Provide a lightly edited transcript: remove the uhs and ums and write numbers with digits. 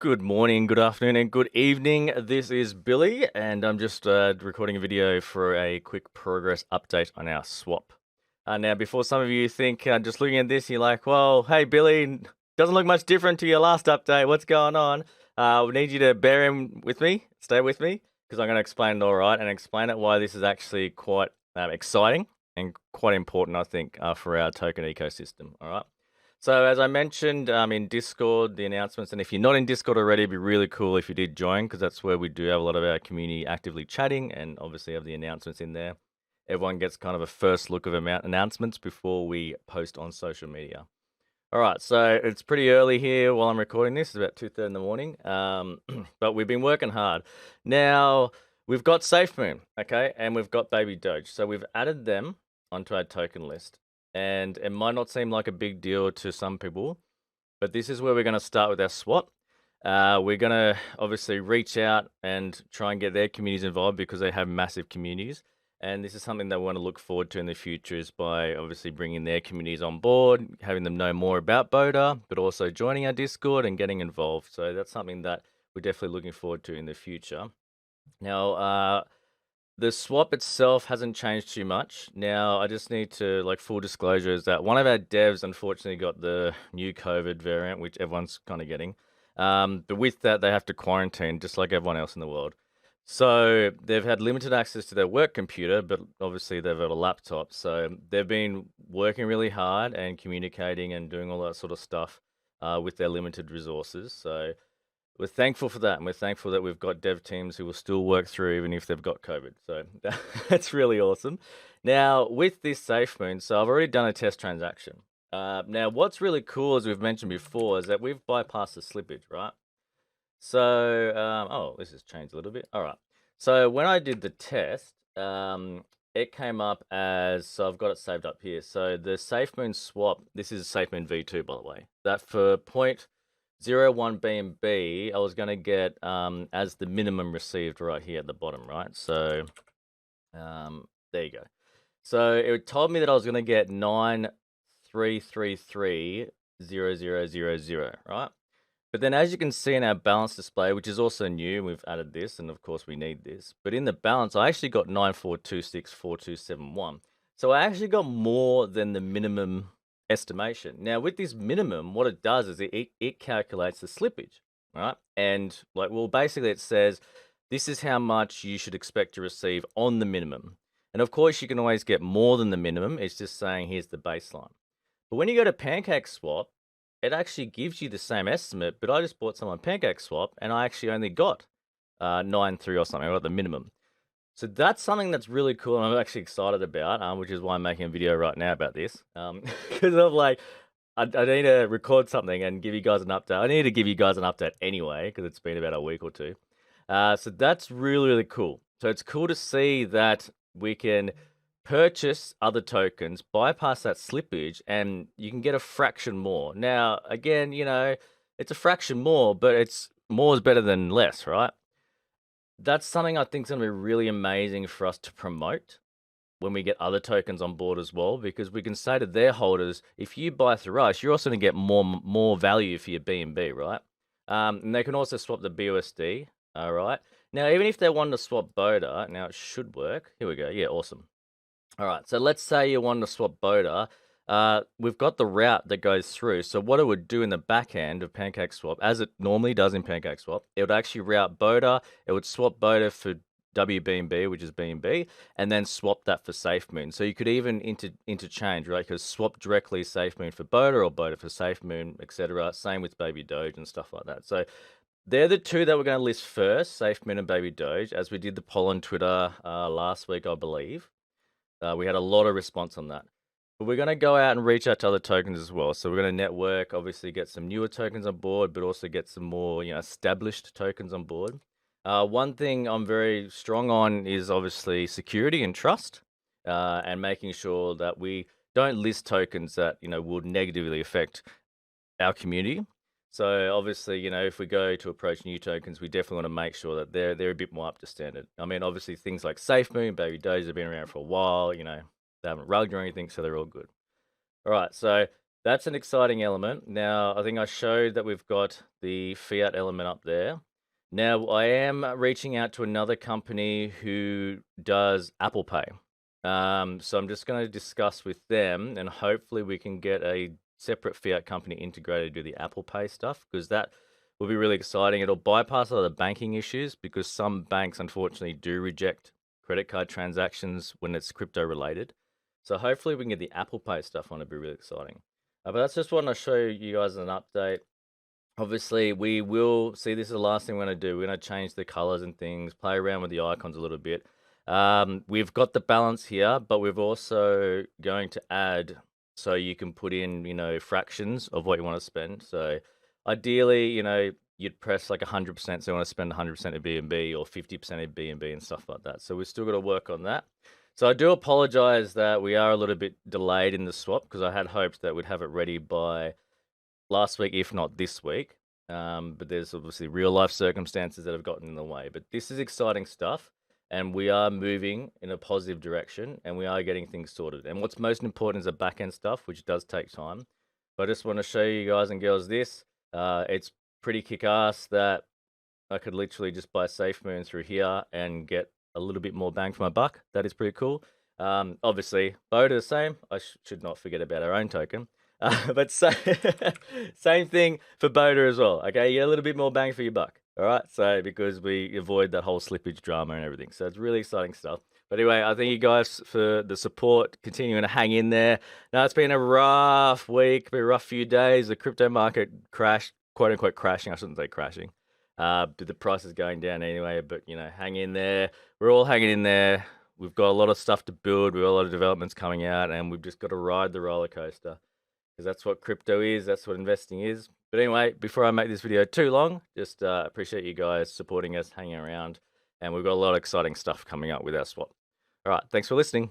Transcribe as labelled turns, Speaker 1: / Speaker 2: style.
Speaker 1: Good morning, good afternoon, and good evening. This is Billy, and I'm just recording a video for a quick progress update on our swap. Now, before some of you think, just looking at this, you're like, well, hey, Billy, doesn't look much different to your last update. What's going on? We need you to bear in with me, stay with me, because I'm going to explain it all right and explain it why this is actually quite exciting and quite important, I think, for our token ecosystem. All right. So as I mentioned in Discord, the announcements, and if you're not in Discord already, it'd be really cool if you did join, because that's where we do have a lot of our community actively chatting and obviously have the announcements in there. Everyone gets kind of a first look of announcements before we post on social media. All right, so it's pretty early here while I'm recording this. It's about 2:30 in the morning, but we've been working hard. Now, we've got Safemoon, okay, and we've got Baby Doge. So we've added them onto our token list. And it might not seem like a big deal to some people, but this is where we're going to start with our swap. We're going to obviously reach out and try and get their communities involved because they have massive communities. And this is something that we want to look forward to in the future is by obviously bringing their communities on board, having them know more about BODA, but also joining our Discord and getting involved. So that's something that we're definitely looking forward to in the future. Now, the swap itself hasn't changed too much. Now, I just need to, like, full disclosure is that one of our devs unfortunately got the new COVID variant, which everyone's kind of getting. But with that, they have to quarantine just like everyone else in the world. So they've had limited access to their work computer, but obviously they've got a laptop. So they've been working really hard and communicating and doing all that sort of stuff with their limited resources. So we're thankful for that, and we're thankful that we've got dev teams who will still work through even if they've got COVID. So that's really awesome. Now, with this Safemoon, so I've already done a test transaction. Now, what's really cool, as we've mentioned before, is that we've bypassed the slippage, right? So, oh, this has changed a little bit. All right. So when I did the test, it came up as, so I've got it saved up here. So the Safemoon swap, this is Safemoon V2, by the way, that for 0.01 BNB, I was going to get as the minimum received right here at the bottom, right? So there you go. So it told me that I was going to get 9333000, right? But then as you can see in our balance display, which is also new, we've added this, and of course we need this. But in the balance, I actually got 94264271. So I actually got more than the minimum estimation. Now with this minimum, what it does is it calculates the slippage, right? And like, well, basically it says, this is how much you should expect to receive on the minimum. And of course you can always get more than the minimum. It's just saying, here's the baseline. But when you go to Pancakeswap, it actually gives you the same estimate, but I just bought some on Pancakeswap and I actually only got 9.3 or something, I got the minimum. So that's something that's really cool and I'm actually excited about, which is why I'm making a video right now about this. Because I'm like, I need to record something and give you guys an update. I need to give you guys an update anyway, because it's been about a week or two. So that's really, really cool. So it's cool to see that we can purchase other tokens, bypass that slippage, and you can get a fraction more. Now, again, it's a fraction more, but it's more is better than less, right? That's something I think is going to be really amazing for us to promote when we get other tokens on board as well, because we can say to their holders, if you buy through us, you're also going to get more value for your BNB, right? And they can also swap the BUSD, all right? Now, even if they wanted to swap BODA, now it should work. Here we go. Yeah, awesome. All right, so let's say you want to swap BODA. We've got the route that goes through. So what it would do in the back end of Pancakeswap, as it normally does in Pancakeswap, it would actually route BODA. It would swap BODA for WBNB, which is BNB, and then swap that for Safemoon. So you could even interchange, right? Because swap directly Safemoon for BODA or BODA for Safemoon, etc. Same with Baby Doge and stuff like that. So they're the two that we're going to list first, Safemoon and Baby Doge, as we did the poll on Twitter last week, I believe. We had a lot of response on that. But we're going to go out and reach out to other tokens as well. So we're going to network, obviously get some newer tokens on board, but also get some more established tokens on board. One thing I'm very strong on is obviously security and trust, and making sure that we don't list tokens that would negatively affect our community. So obviously, if we go to approach new tokens, we definitely want to make sure that they're a bit more up to standard. I mean, obviously things like Safemoon, Baby Doge have been around for a while. They haven't rugged or anything, so they're all good. All right, so That's an exciting element. Now, I think I showed that we've got the fiat element up there. Now, I am reaching out to another company who does Apple Pay. So I'm just going to discuss with them, and hopefully we can get a separate fiat company integrated to do the Apple Pay stuff, because that will be really exciting. It'll bypass a lot of the banking issues, because some banks unfortunately do reject credit card transactions when it's crypto related. So hopefully we can get the Apple Pay stuff on. It'll be really exciting. But that's just what I show you guys an update. Obviously, we will see, this is the last thing we're going to do. We're going to change the colors and things, play around with the icons a little bit. We've got the balance here, but we're also going to add, so you can put in, fractions of what you want to spend. So ideally, you'd press like 100%. So you want to spend 100% of BNB or 50% of BNB and stuff like that. So we've still got to work on that. So I do apologize that we are a little bit delayed in the swap, because I had hoped that we'd have it ready by last week, if not this week. But there's obviously real life circumstances that have gotten in the way. But this is exciting stuff, and we are moving in a positive direction, and we are getting things sorted. And what's most important is the back end stuff, which does take time. But I just want to show you guys and girls this. It's pretty kick ass that I could literally just buy Safemoon through here and get a little bit more bang for my buck. That is pretty cool. Obviously, BODA the same. I should not forget about our own token. But same thing for BODA as well. Okay, you get a little bit more bang for your buck. All right, so because we avoid that whole slippage drama and everything. So it's really exciting stuff. But anyway, I thank you guys for the support, continuing to hang in there. Now, it's been a rough week, been a rough few days. The crypto market crashed, quote unquote crashing. I shouldn't say crashing. The price is going down anyway, but hang in there. We're all hanging in there. We've got a lot of stuff to build. We've got a lot of developments coming out, and we've just got to ride the roller coaster, because that's what crypto is. That's what investing is. But anyway, before I make this video too long, just appreciate you guys supporting us, hanging around, and we've got a lot of exciting stuff coming up with our swap. All right, thanks for listening.